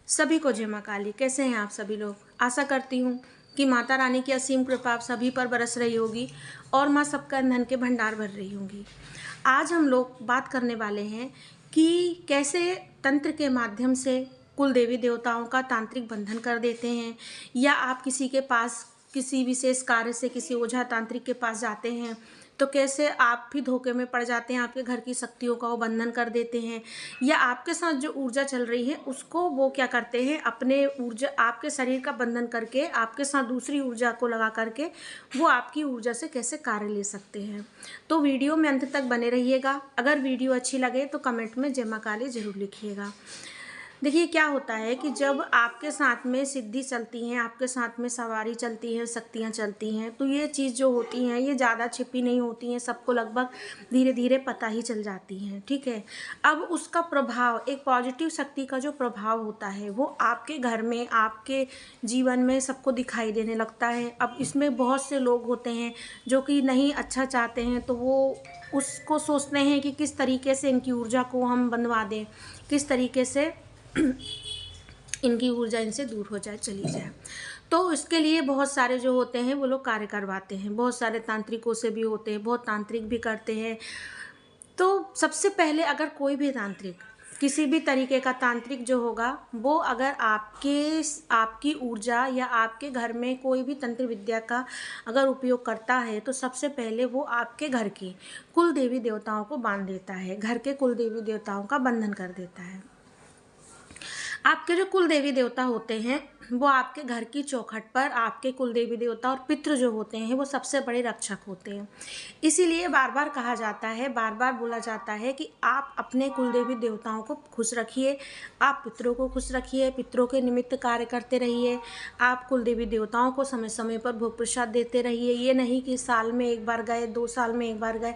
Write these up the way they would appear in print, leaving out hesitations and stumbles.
सभी को जय माँ काली। कैसे हैं आप सभी लोग? आशा करती हूँ कि माता रानी की असीम कृपा आप सभी पर बरस रही होगी और माँ सबका धन के भंडार भर रही होंगी। आज हम लोग बात करने वाले हैं कि कैसे तंत्र के माध्यम से कुल देवी देवताओं का तांत्रिक बंधन कर देते हैं, या आप किसी के पास किसी विशेष कार्य से किसी ओझा तांत्रिक के पास जाते हैं तो कैसे आप भी धोखे में पड़ जाते हैं, आपके घर की शक्तियों का वो बंधन कर देते हैं, या आपके साथ जो ऊर्जा चल रही है उसको वो क्या करते हैं, अपने ऊर्जा आपके शरीर का बंधन करके आपके साथ दूसरी ऊर्जा को लगा करके वो आपकी ऊर्जा से कैसे कार्य ले सकते हैं। तो वीडियो में अंत तक बने रहिएगा। अगर वीडियो अच्छी लगे तो कमेंट में जय माँ काली जरूर लिखिएगा। देखिए क्या होता है कि जब आपके साथ में सिद्धि चलती हैं, आपके साथ में सवारी चलती है, शक्तियाँ चलती हैं, तो ये चीज़ जो होती हैं ये ज़्यादा छिपी नहीं होती हैं, सबको लगभग धीरे धीरे पता ही चल जाती हैं। ठीक है, अब उसका प्रभाव, एक पॉजिटिव शक्ति का जो प्रभाव होता है वो आपके घर में, आपके जीवन में सबको दिखाई देने लगता है। अब इसमें बहुत से लोग होते हैं जो कि नहीं अच्छा चाहते हैं, तो वो उसको सोचते हैं कि किस तरीके से इनकी ऊर्जा को हम बंधवा दें, किस तरीके से इनकी ऊर्जा इनसे दूर हो जाए, चली जाए। तो इसके लिए बहुत सारे जो होते हैं वो लोग कार्य करवाते हैं, बहुत सारे तांत्रिकों से भी होते हैं, बहुत तांत्रिक भी करते हैं। तो सबसे पहले अगर कोई भी तांत्रिक, किसी भी तरीके का तांत्रिक जो होगा, वो अगर आपकी ऊर्जा या आपके घर में कोई भी तंत्र विद्या का अगर उपयोग करता है तो सबसे पहले वो आपके घर की कुल देवी देवताओं को बांध देता है, घर के कुल देवी देवताओं का बंधन कर देता है। आपके जो कुल देवी देवता होते हैं वो आपके घर की चौखट पर आपके कुल देवी देवता और पितृ जो होते हैं वो सबसे बड़े रक्षक होते हैं। इसीलिए बार बार कहा जाता है, बार बार बोला जाता है कि आप अपने कुल देवी देवताओं को खुश रखिए, आप पितरों को खुश रखिए, पितरों के निमित्त कार्य करते रहिए, आप कुल देवी देवताओं को समय समय पर भोग प्रसाद देते रहिए। ये नहीं कि साल में एक बार गए, 2 साल में एक बार गए,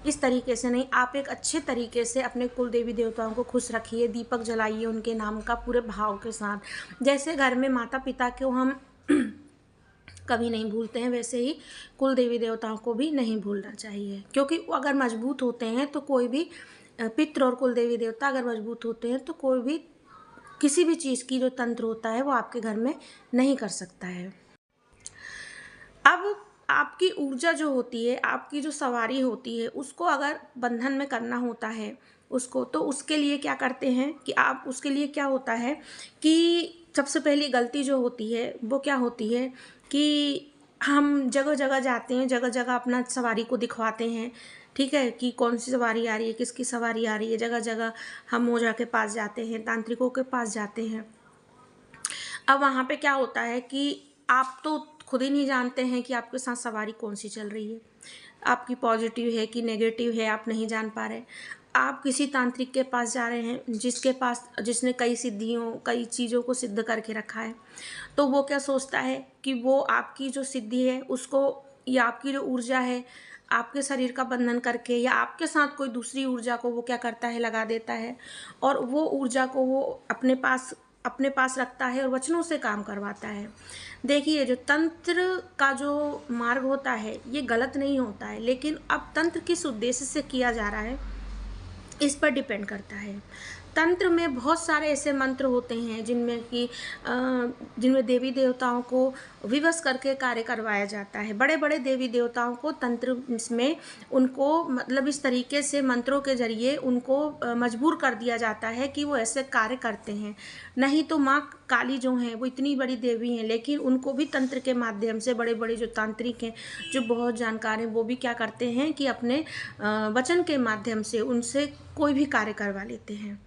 इस तरीके से नहीं। आप एक अच्छे तरीके से अपने कुल देवी देवताओं को खुश रखिए, दीपक जलाइए उनके नाम का पूरे भाव के साथ। जैसे घर में माता पिता को हम कभी नहीं भूलते हैं, वैसे ही कुल देवी देवताओं को भी नहीं भूलना चाहिए, क्योंकि वो अगर मजबूत होते हैं तो कोई भी पितृ और कुल देवी देवता अगर मजबूत होते हैं तो कोई भी किसी भी चीज़ की जो तंत्र होता है वो आपके घर में नहीं कर सकता है। अब आपकी ऊर्जा जो होती है, आपकी जो सवारी होती है, उसको अगर बंधन में करना होता है उसको, तो उसके लिए क्या करते हैं कि आप उसके लिए क्या होता है कि सबसे पहली गलती जो होती है वो क्या होती है कि हम जगह जगह जाते हैं, जगह जगह अपना सवारी को दिखवाते हैं। ठीक है, कि कौन सी सवारी आ रही है, किसकी सवारी आ रही है, जगह जगह हम ओझा के पास जाते हैं, तांत्रिकों के पास जाते हैं। अब वहाँ पे क्या होता है कि आप तो खुद ही नहीं जानते हैं कि आपके साथ सवारी कौन सी चल रही है, आपकी पॉजिटिव है कि नेगेटिव है, आप नहीं जान पा रहे। आप किसी तांत्रिक के पास जा रहे हैं जिसने कई सिद्धियों, कई चीज़ों को सिद्ध करके रखा है, तो वो क्या सोचता है कि वो आपकी जो सिद्धि है उसको, या आपकी जो ऊर्जा है, आपके शरीर का बंधन करके या आपके साथ कोई दूसरी ऊर्जा को वो क्या करता है, लगा देता है, और वो ऊर्जा को वो अपने पास रखता है और वचनों से काम करवाता है। देखिए, जो तंत्र का जो मार्ग होता है ये गलत नहीं होता है, लेकिन अब तंत्र किस उद्देश्य से किया जा रहा है इस पर डिपेंड करता है। तंत्र में बहुत सारे ऐसे मंत्र होते हैं जिनमें देवी देवताओं को विवश करके कार्य करवाया जाता है। बड़े बड़े देवी देवताओं को तंत्र में उनको मतलब इस तरीके से मंत्रों के जरिए उनको मजबूर कर दिया जाता है कि वो ऐसे कार्य करते हैं। नहीं तो माँ काली जो हैं वो इतनी बड़ी देवी हैं, लेकिन उनको भी तंत्र के माध्यम से बड़े बड़े जो तांत्रिक हैं, जो बहुत जानकार हैं, वो भी क्या करते हैं कि अपने वचन के माध्यम से उनसे कोई भी कार्य करवा लेते हैं।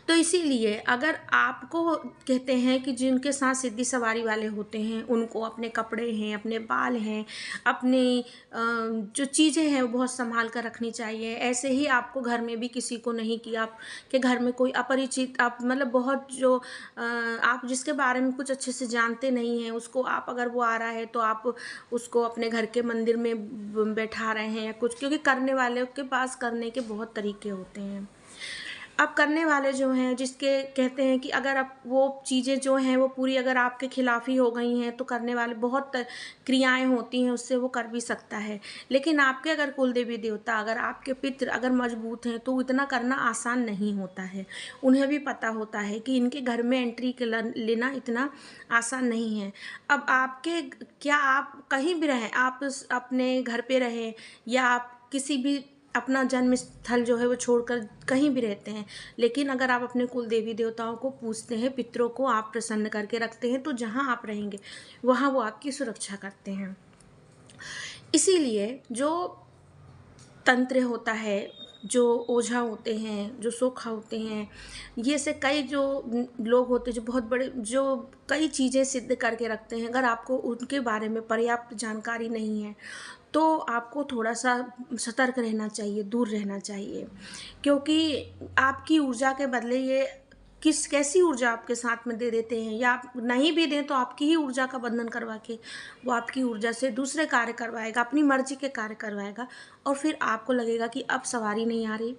तो इसीलिए अगर आपको कहते हैं कि जिनके साथ सिद्धि सवारी वाले होते हैं उनको अपने कपड़े हैं, अपने बाल हैं, अपनी जो चीज़ें हैं वो बहुत संभाल कर रखनी चाहिए। ऐसे ही आपको घर में भी किसी को नहीं कि आपके घर में कोई अपरिचित, आप मतलब बहुत जो आप जिसके बारे में कुछ अच्छे से जानते नहीं हैं उसको, आप अगर वो आ रहा है तो आप उसको अपने घर के मंदिर में बैठा रहे हैं या कुछ, क्योंकि करने वाले के पास करने के बहुत तरीके होते हैं। अब करने वाले जो हैं, जिसके कहते हैं कि अगर आप वो चीज़ें जो हैं वो पूरी अगर आपके खिलाफ ही हो गई हैं, तो करने वाले बहुत क्रियाएँ होती हैं, उससे वो कर भी सकता है। लेकिन आपके अगर कुल देवी देवता, अगर आपके पितृ अगर मजबूत हैं, तो इतना करना आसान नहीं होता है। उन्हें भी पता होता है कि इनके घर में एंट्री लेना इतना आसान नहीं है। अब आपके क्या आप कहीं भी रहें, आप अपने घर पे रहें या आप किसी भी अपना जन्म स्थल जो है वो छोड़कर कहीं भी रहते हैं, लेकिन अगर आप अपने कुल देवी देवताओं को पूजते हैं, पितरों को आप प्रसन्न करके रखते हैं, तो जहाँ आप रहेंगे वहाँ वो आपकी सुरक्षा करते हैं। इसीलिए जो तंत्र होता है, जो ओझा होते हैं, जो सोखा होते हैं, ये से कई जो लोग होते हैं जो बहुत बड़े, जो कई चीज़ें सिद्ध करके रखते हैं, अगर आपको उनके बारे में पर्याप्त जानकारी नहीं है, तो आपको थोड़ा-सा सतर्क रहना चाहिए, दूर रहना चाहिए। क्योंकि आपकी ऊर्जा के बदले ये कैसी ऊर्जा आपके साथ में दे देते हैं, या आप नहीं भी दें तो आपकी ही ऊर्जा का बंधन करवा के वो आपकी ऊर्जा से दूसरे कार्य करवाएगा, अपनी मर्ज़ी के कार्य करवाएगा, और फिर आपको लगेगा कि अब सवारी नहीं आ रही,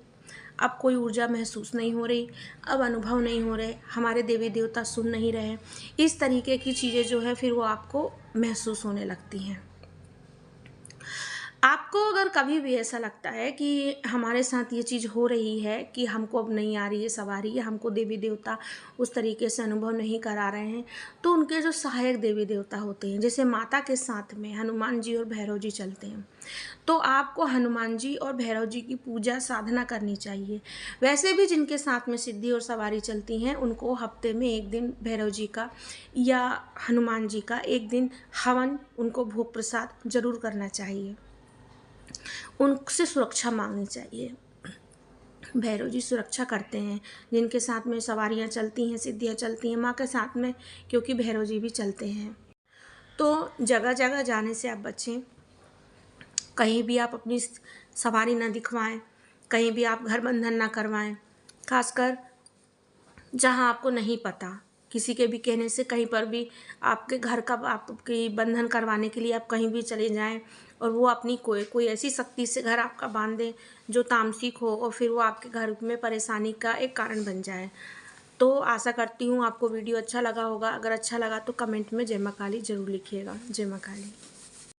अब कोई ऊर्जा महसूस नहीं हो रही, अब अनुभव नहीं हो रहे, हमारे देवी-देवता सुन नहीं रहे। इस तरीके की चीज़ें जो है फिर वो आपको महसूस होने लगती हैं। आपको अगर कभी भी ऐसा लगता है कि हमारे साथ ये चीज़ हो रही है कि हमको अब नहीं आ रही है सवारी, या हमको देवी देवता उस तरीके से अनुभव नहीं करा रहे हैं, तो उनके जो सहायक देवी देवता होते हैं, जैसे माता के साथ में हनुमान जी और भैरव जी चलते हैं, तो आपको हनुमान जी और भैरव जी की पूजा साधना करनी चाहिए। वैसे भी जिनके साथ में सिद्धि और सवारी चलती हैं, उनको हफ्ते में 1 दिन भैरव जी का या हनुमान जी का 1 दिन हवन, उनको भोग प्रसाद ज़रूर करना चाहिए। उनसे सुरक्षा मांगनी चाहिए। भैरव जी सुरक्षा करते हैं, जिनके साथ में सवारियाँ चलती हैं, सिद्धियाँ चलती हैं, माँ के साथ में, क्योंकि भैरव जी भी चलते हैं। तो जगह-जगह जाने से आप बचें। कहीं भी आप अपनी सवारी ना दिखवाएँ, कहीं भी आप घर बंधन ना करवाएँ। ख़ासकर जहाँ आपको नहीं पता, किसी के भी कहने से कहीं पर भी आपके घर का आपकी बंधन करवाने के लिए आप कहीं भी चले जाएँ, और वो अपनी कोई ऐसी शक्ति से घर आपका बांध दें जो तामसिक हो, और फिर वो आपके घर में परेशानी का एक कारण बन जाए। तो आशा करती हूँ आपको वीडियो अच्छा लगा होगा। अगर अच्छा लगा तो कमेंट में जय माँ काली ज़रूर लिखिएगा। जय माँ काली।